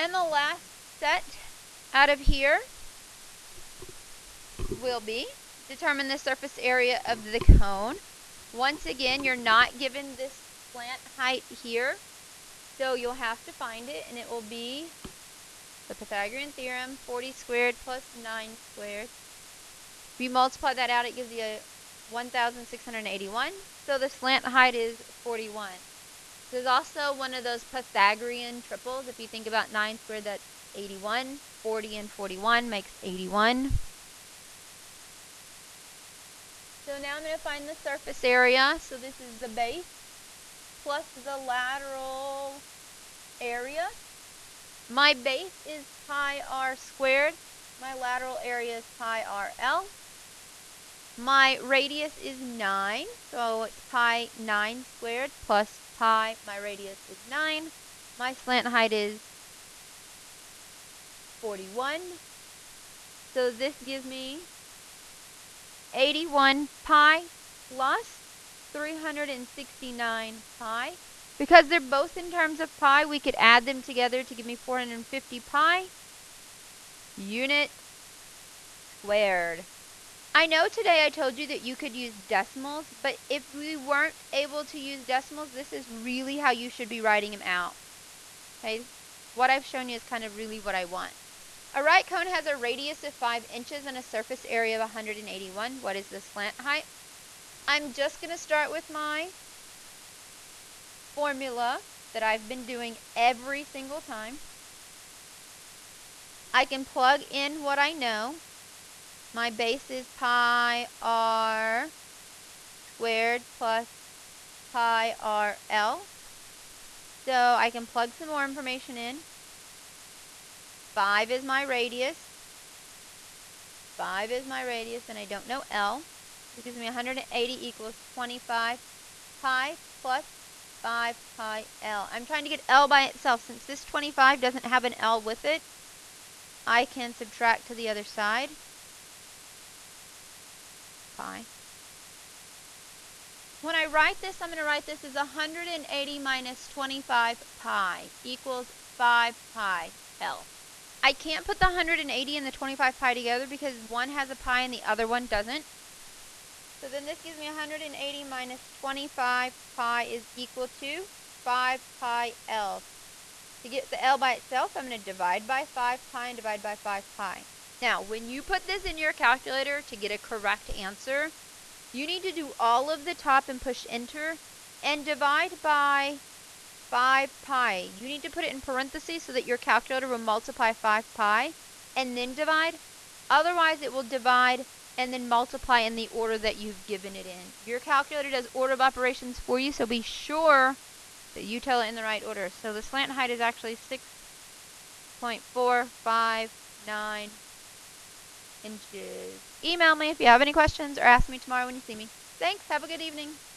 And the last set out of here will be determine the surface area of the cone. Once again, you're not given this slant height here, so you'll have to find it, and it will be the Pythagorean theorem, 40 squared plus 9 squared. If you multiply that out, it gives you 1,681. So the slant height is 41. This is also one of those Pythagorean triples. If you think about 9 squared, that's 81. 40 and 41 makes 81. So now I'm going to find the surface area. So this is the base plus the lateral area. My base is pi r squared. My lateral area is pi rl. My radius is 9, so it's pi 9 squared plus pi, my radius is 9. My slant height is 41. So this gives me 81 pi plus 369 pi. Because they're both in terms of pi, we could add them together to give me 450 pi unit squared. I know today I told you that you could use decimals, but if we weren't able to use decimals, this is really how you should be writing them out. Okay? What I've shown you is kind of really what I want. A right cone has a radius of 5 inches and a surface area of 181. What is the slant height? I'm just going to start with my formula that I've been doing every single time. I can plug in what I know. My base is pi r squared plus pi rl. So I can plug some more information in. 5 is my radius. 5 is my radius, and I don't know L. This gives me 180 equals 25 pi plus 5 pi L. I'm trying to get L by itself. Since this 25 doesn't have an L with it, I can subtract to the other side. Pi. When I write this, I'm going to write this as 180 minus 25 pi equals 5 pi L. I can't put the 180 and the 25 pi together because one has a pi and the other one doesn't. So then this gives me 180 minus 25 pi is equal to 5 pi L. To get the L by itself, I'm going to divide by 5 pi and divide by 5 pi. Now, when you put this in your calculator to get a correct answer, you need to do all of the top and push enter and divide by 5 pi. You need to put it in parentheses so that your calculator will multiply 5 pi and then divide. Otherwise, it will divide and then multiply in the order that you've given it in. Your calculator does order of operations for you, so be sure that you tell it in the right order. So the slant height is actually 6.459 inches. Email me if you have any questions or ask me tomorrow when you see me. Thanks. Have a good evening.